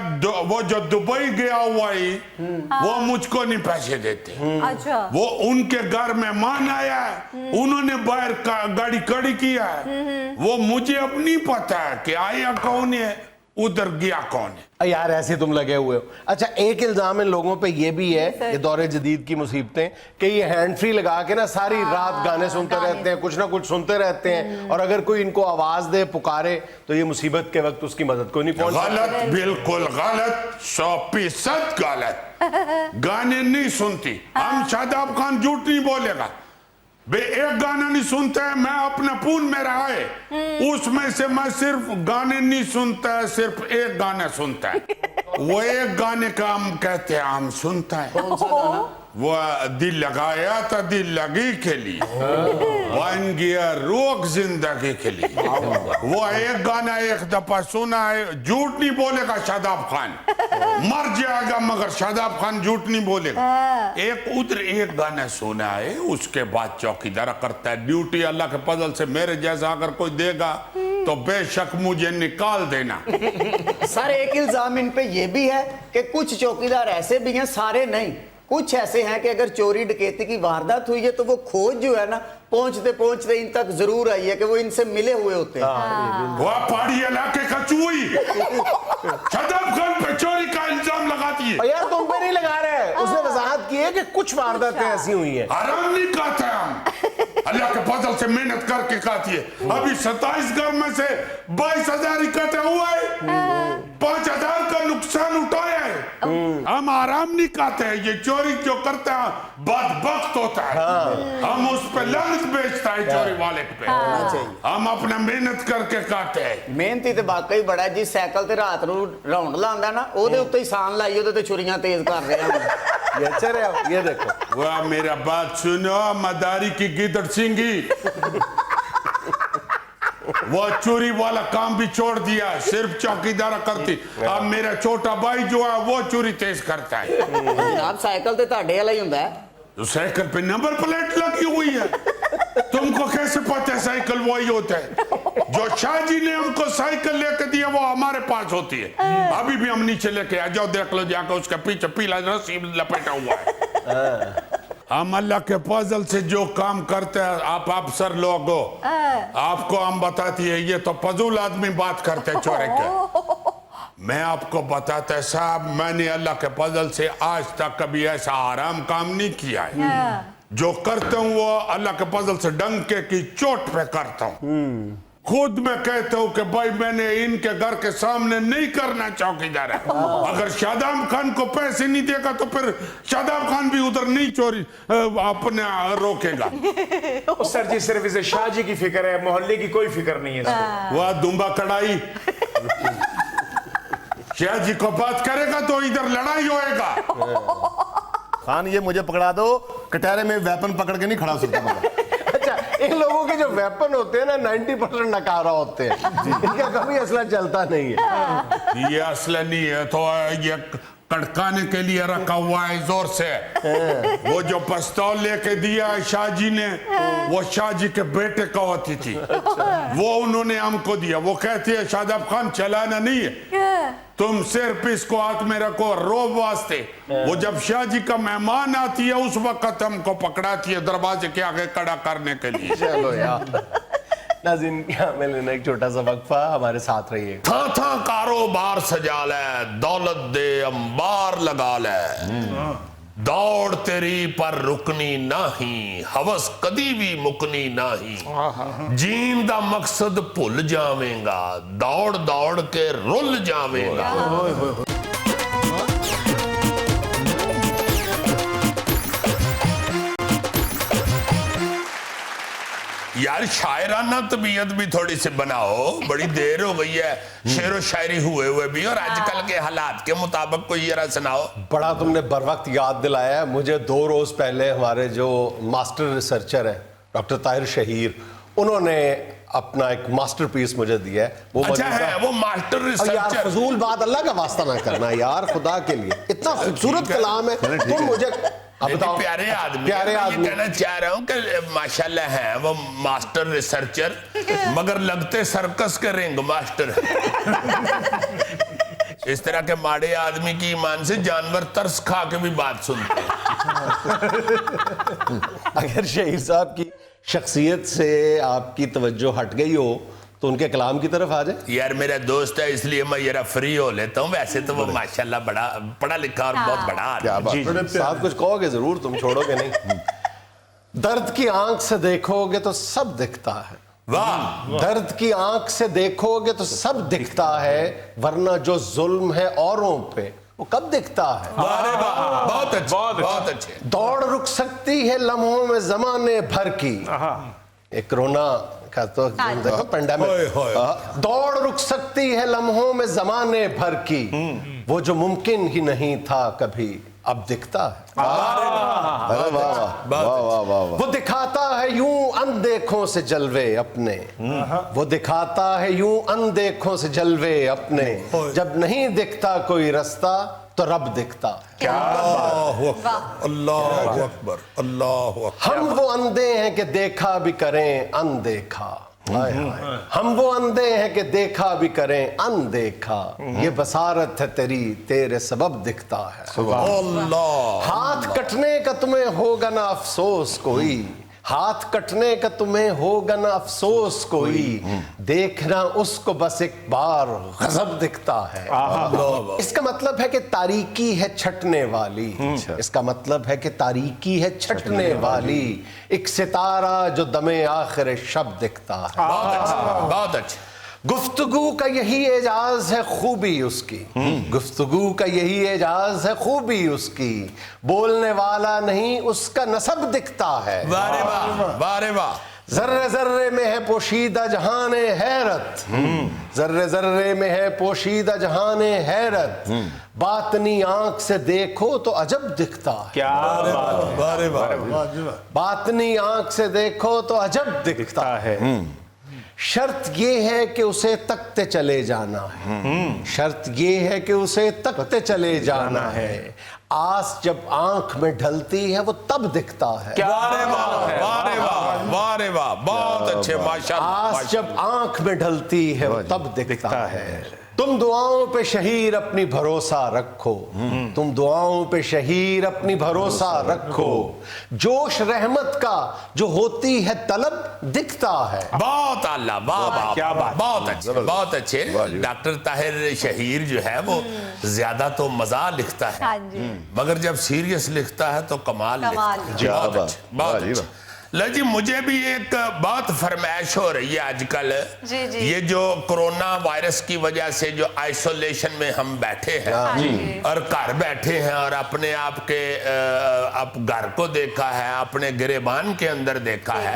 वो जो दुबई गया हुआ है वो मुझको नहीं पैसे देते। अच्छा। वो उनके घर मेहमान आया है, उन्होंने बाहर गाड़ी खड़ी किया है, वो मुझे अब नहीं पता है कि आया कौन है उधर गया कौन है। यार ऐसे तुम लगे हुए हो। अच्छा, एक इल्जाम इन लोगों पे ये भी है, ये दौरे जदीद की मुसीबतें, कि ये हैंड फ्री लगा के ना सारी रात गाने सुनते रहते हैं, कुछ ना कुछ सुनते रहते हैं, और अगर कोई इनको आवाज दे पुकारे तो ये मुसीबत के वक्त उसकी मदद को नहीं पहुंच। गलत, बिल्कुल गलत, 100% गलत। गाने नहीं सुनती, हम शादाब खान झूठ नहीं बोलेगा, बे एक गाना नहीं सुनता है। मैं अपना पून मेरा है उसमें से मैं सिर्फ गाने नहीं सुनता है, सिर्फ एक गाना सुनता है। वो एक गाने का हम कहते हैं हम सुनता है, वो दिल लगाया था दिल लगी के लिए, बन गया रोक जिंदगी के लिए। वो एक गाना एक दफा सुना है, झूठ नहीं बोलेगा शादाब खान, मर जाएगा मगर शादाब खान झूठ नहीं बोलेगा। एक उधर एक गाना सुना है, उसके बाद चौकीदार करता है ड्यूटी। अल्लाह के फजल से मेरे जैसा अगर कोई देगा तो बेशक मुझे निकाल देना। सर एक इल्जाम इन पे ये भी है कि कुछ चौकीदार ऐसे भी हैं, सारे नहीं, कुछ ऐसे हैं कि अगर चोरी डकैती की वारदात हुई है तो वो खोज जो है ना पहुंचते पहुंचते इन तक जरूर आई है कि वो इनसे मिले हुए होते हैं। वो पहाड़ी इलाके का चूई शादाब खान पे चोरी का इल्जाम लगाती है। यार तुम पे नहीं लगा रहे, उसने वजाहत की है कि कुछ वारदातें ऐसी हुई हैं। हराम नहीं कहते हम, अल्लाह के फजल से मेहनत करके कहती है। अभी 27 घर में से 22,000 इकट्ठा हुआ है, 5,000 का नुकसान उठाया है। हम आराम नहीं कहते हैं, ये चोरी जो करता है बदबख्त होता है, हम उस पे लानत बेचता है चोरी वाले पे। हम अपना मेहनत करके कहते हैं। मेहनती तो वाकई बड़ा जी, साइकिल ते रात ਨੂੰ राउंड लांदा ना ਉਹਦੇ ਉੱਤੇ ਹੀ ਸਾਨ ਲਾਈ, ਉਹਦੇ ਤੇ ਛੁਰੀਆਂ ਤੇਜ਼ कर रहे हैं। ये अच्छा रहे, ये देखो। वाह मेरा बात सुनो, मदारी की गिदड़ सिंगी, वो चोरी वाला काम भी छोड़ दिया, सिर्फ चौकीदार करती। अब मेरा छोटा भाई जो है वो चोरी तेज करता है। जनाब साइकिल ते ਤੁਹਾਡੇ ਵਾਲਾ ਹੀ ਹੁੰਦਾ ਹੈ। तो साइकिल पे नंबर प्लेट लगी हुई है, तुमको कैसे पता है साइकिल वही होता है? जो शाहजी ने हमको साइकिल लेके दिया वो हमारे पास होती है। अभी भी हम नीचे लेके आ जाओ, देख लो जाकर, उसके पीछे पीला रस्सी लपेटा हुआ है। हम अल्लाह के फजल से जो काम करते हैं, आप अफसर लोग हो, आपको हम बताती है, ये तो फजूल आदमी बात करते हैं चोरे के। मैं आपको बताता है साहब, मैंने अल्लाह के फजल से आज तक कभी ऐसा आराम काम नहीं किया है। जो करता हूँ वो अल्लाह के फजल से डंके की चोट पे करता हूँ। खुद मैं कहता हूँ कि भाई मैंने इनके घर के सामने नहीं करना चौकीदार है। अगर शादाब खान को पैसे नहीं देगा तो फिर शादाब खान भी उधर नहीं चोरी अपने रोकेगा। सर जी सिर्फ इसे शाहजी की फिक्र है, मोहल्ले की कोई फिक्र नहीं है। वह दुम्बा कड़ाई शाहजी को बात करेगा तो इधर लड़ाई होएगा। खान ये मुझे पकड़ा दो, कटहरे में वेपन पकड़ के नहीं खड़ा सकता। अच्छा, इन लोगों के जो वेपन होते हैं ना 90% नकारा होते हैं, इनका कभी असला चलता नहीं है। ये असला नहीं है तो ये कड़काने के लिए रखा हुआ है जोर से। वो जो पिस्तौल लेके दिया है शाहजी ने, वो शाहजी के बेटे को होती थी, वो उन्होंने हमको दिया। वो कहती है शादाब खान चलाना नहीं है, तुम सिर्फ इसको हाथ में रखो रोब वास्ते। वो जब शाहजी का मेहमान आती है उस वक्त हमको पकड़ाती है दरवाजे के आगे खड़ा करने के लिए। चलो यार नाज़रीन, हमें लेना एक छोटा सा वक्फा, हमारे साथ रहिए। था कारोबार सजा ले, दौलत दे अंबार लगा ले, दौड़ तेरी पर रुकनी नाही, हवस कदी भी मुकनी नाही, जीन दा मकसद भुल जावेगा, दौड़ दौड़ के रुल जावेगा। यार शायराना तबीयत भी थोड़ी सी बनाओ, बड़ी देर हो गई है शेरो शायरी हुए भी, और आजकल के हालात के मुताबिक कोई जरा सुनाओ। बड़ा तुमने बर वक्त याद दिलाया है मुझे। 2 रोज पहले हमारे जो मास्टर रिसर्चर है डॉक्टर ताहिर शहीर, उन्होंने अपना एक मास्टरपीस मुझे दिया है। वो अच्छा है वो मास्टर यार रिसर्चर। फजूल बात अल्लाह का वास्ता ना करना यार, खुदा के लिए इतना खूबसूरत कलाम है। तुम मुझे अब बताओ, प्यारे आदमी, प्यारे मैं आदमी ये कहना चाह रहा हूँ कि माशाल्लाह है वो मास्टर रिसर्चर, मगर लगते सर्कस के रिंग मास्टर है। इस तरह के माड़े आदमी की ईमान से जानवर तरस खा के भी बात सुनते हैं। अगर शहीर साहब की शख्सियत से आपकी तवज्जो हट गई हो तो उनके कलाम की तरफ आ जाए। यार मेरा दोस्त है इसलिए मैं जरा फ्री हो लेता हूँ, वैसे तो वो माशाल्लाह बड़ा पढ़ा लिखा और बहुत बड़ा आदमी। साहब कुछ कहोगे जरूर, तुम छोड़ोगे नहीं। दर्द की आंख से देखोगे तो सब दिखता है, वाह। दर्द की आंख से देखोगे तो सब दिखता है, वरना जो जुल्म है औरों पे वो कब दिखता है। अरे वाह, बहुत अच्छे, बहुत अच्छे। दौड़ रुक सकती है लम्हों में जमाने भर की, एक कोरोना का तो देखो पेंडेमिक। दौड़ रुक सकती है लम्हों में जमाने भर की, वो जो मुमकिन ही नहीं था कभी अब दिखता है। अरे वाह वाह वाह वाह वाह। वो दिखाता है यूं अनदेखों से जलवे अपने, वो दिखाता है यूं अनदेखों से जलवे अपने, जब नहीं दिखता कोई रास्ता तो रब दिखता है। क्या अल्लाह अकबर, अल्लाह अकबर। हम वो अंधे हैं कि देखा भी करें अनदेखा, हाय हाय। हम वो अंधे हैं कि देखा भी करें अनदेखा, ये बसारत है तेरी तेरे सबब दिखता है। अल्लाह। हाथ कटने का तुम्हें होगा ना अफसोस कोई, हाथ कटने का तुम्हें होगा ना अफसोस कोई, देखना उसको बस एक बार गजब दिखता है। इसका मतलब है कि तारीकी है छटने वाली, इसका मतलब है कि तारीकी है छटने वाली, एक सितारा जो दमे आखिर शब दिखता है। बहुत अच्छा। गुफ्तगू का यही एजाज है खूबी उसकी, गुफ्तगू का यही एजाज है खूबी उसकी, बोलने वाला नहीं उसका नसब दिखता है। वारे वाह, वारे वाह। जर्रे जर्रे में है पोशीदा जहाने हैरत, जर्रे जर्रे में है पोशीदा जहाने हैरत, बातनी आंख से देखो तो अजब दिखता है। क्या वारे वाह। बातनी आंख से देखो तो अजब दिखता है। शर्त ये है कि उसे तकते चले जाना है, शर्त ये है कि उसे तकते चले जाना है, आस जब आंख में ढलती है वो तब दिखता है। वारे वाह, वारे वाह, वारे वाह, बहुत अच्छे माशाल्लाह। आस जब आंख में ढलती है वो तब दिखता है। तुम दुआओं पे शहीर अपनी भरोसा रखो, तुम दुआओं पे शहीर अपनी भरोसा रखो, जोश रहमत का जो होती है तलब दिखता है। बहुत आला, वाह वाह, क्या बात। बहुत अच्छे, बहुत अच्छे। डॉक्टर ताहिर शहीर जो है वो ज्यादा तो मजा लिखता है, हाँ जी। मगर जब सीरियस लिखता है तो कमाल लिखता है। बहुत अच्छे, बहुत अच्छे। लो जी, मुझे भी एक बात फरमाइश हो रही है आजकल। जी जी। ये जो कोरोना वायरस की वजह से जो आइसोलेशन में हम बैठे हैं और घर बैठे हैं और अपने आप के आप घर को देखा है, अपने गिरेबान के अंदर देखा है,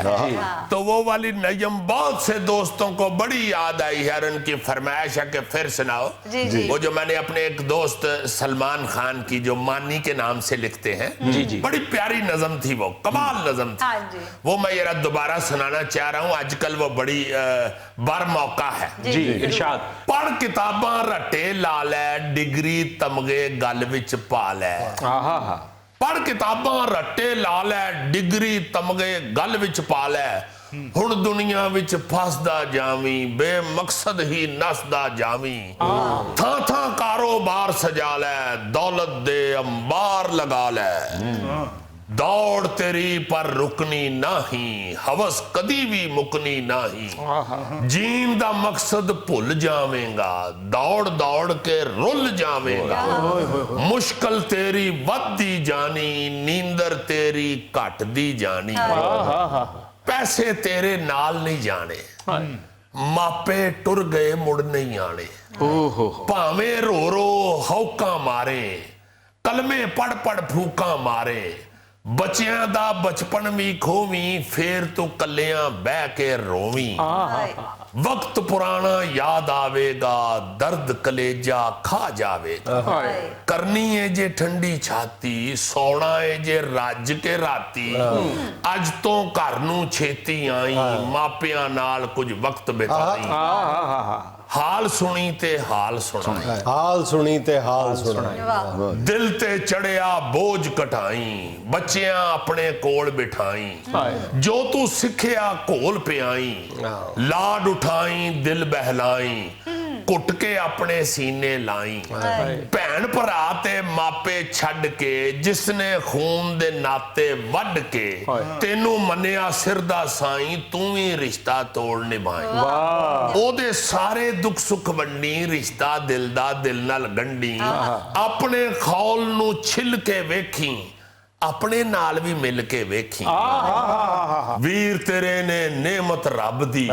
तो वो वाली नज़म बहुत से दोस्तों को बड़ी याद आई है और उनकी फरमाइश है कि फिर सुनाओ। जी जी। वो जो मैंने अपने एक दोस्त सलमान खान की जो मानी के नाम से लिखते हैं, जी जी। बड़ी प्यारी नज़म थी, वो कमाल नज़म थी। हाँ जी। वो मैं जरा दोबारा सुनाना चाह रहा हूं, आजकल वो बड़ी बार मौका है। जी इरशाद। पढ़ किताबां रटे ला लै, डिग्री तमगे गल विच पा लै। पढ़ किताबां रटे ला लै, डिग्री तमगे गल विच पा लै। हुण दुनिया विच फसदा जावी, बेमकसद ही नसदा जावी। थां थां कारोबार सजा लै, दौलत दे अंबार लगा लै। दौड़ तेरी पर रुकनी नहीं, हवस कदी भी मुकनी नहीं। जीन दा मकसद भुल जावेगा, दौड़ दौड़ के रुल जावेगा। मुश्किल तेरी वधदी जानी, नींदर तेरी घटदी जानी। पैसे तेरे नाल नहीं जाने, मापे टुर गए मुड़ नहीं आने। भावे रो रो हौका मारे, कलमे पढ़ पढ़ फूका मारे। बच्चियां दा बचपन भी खोवी, फिर तू कलियां बह के रोवी। वक्त पुराना याद आवेगा, दर्द कलेजा खा जावेगा। करनी है जे ठंडी छाती, सोना है जे रज के राती। अज तो घर नू छेती आई, मापियां नाल कुछ वक्त बिताई। हाल सुनी ते हाल सुनाई, हाल सुनी ते हाल सुनाई। दिल ते चढ़िया बोझ घटाई, बच्चियां अपने कोल बिठाई। जो तू सिखिया घोल पियाई, लाड उठाई दिल बहलाई। घुट के अपने सीने लाई, भैन भरा ते मापे छड़ के, जिसने खून दे नाते वड के। तेनू मन्निया सिर दा साई, तू ही रिश्ता तोड़ निभाई। ओदे सारे दुख सुख वंडी, रिश्ता दिल दा दिल नाल गंढी। अपने खौल नू छिल के वेखी, अपने नाल भी मिल के वेखी। वीर तेरे ने नेमत रब दी,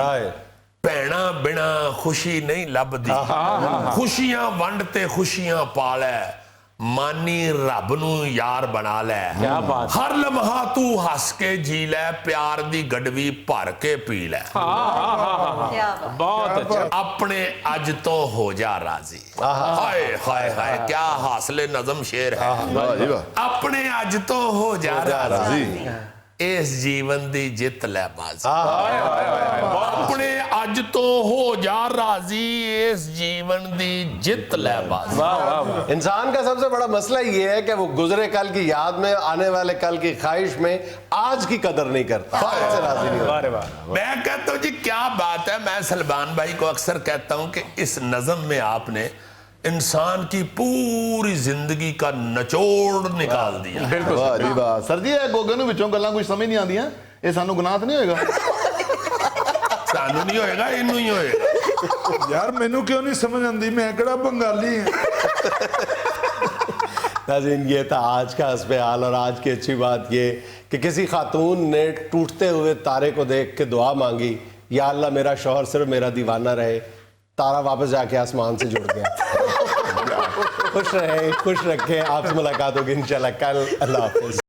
भैणा बिना खुशी नहीं लभदी। खुशियां वंड ते खुशियां पालै, मानी रब नू यार बना लै। हर लम्हा तू हस के जी लै, प्यार दी गडवी भर के पी लै। बहुत अच्छा। अपने अज तो हो जा राजी। हाय हाय हाय, क्या हासले नज़म शेर है। अपने अज तो हो जा राजी, इस जीवन दी जित लै बाजी। अपने अज तो हो जा राजी, इस जीवन दी जित लै बाजी। इंसान का सबसे बड़ा मसला ये है कि वो गुजरे कल की याद में, आने वाले कल की ख्वाहिश में आज की कदर नहीं करता, से राजी नहीं होता। मैं कहता हूँ जी क्या बात है। मैं सलमान भाई को अक्सर कहता हूँ कि इस नज़म में आपने इंसान की पूरी जिंदगी का निचोड़ निकाल दिया। बिल्कुल वाह जी वाह। सर जी ਇਹ ਗੋਗੇ ਨੂੰ ਵਿੱਚੋਂ ਗੱਲਾਂ ਕੁਝ ਸਮਝ ਨਹੀਂ ਆਉਂਦੀਆਂ, ਇਹ ਸਾਨੂੰ ਗੁਨਾਹ ਤਾਂ ਨਹੀਂ ਹੋਏਗਾ? सानू नहीं होएगा, इनू ही होएगा। यार मैनू क्यों नहीं समझ आती, मैं केड़ा बंगाली है। नाज़रीन, ये था आज का हस्बे हाल। और आज की अच्छी बात ये कि किसी खातून ने टूटते हुए तारे को देख के दुआ मांगी, या अल्लाह मेरा शौहर सिर्फ मेरा दीवाना रहे। तारा वापस जाके आसमान से जुड़ गया। खुश रहे, खुश रखें। आपसे मुलाकात होगी इंशाल्लाह कल। अल्लाह हाफिज़।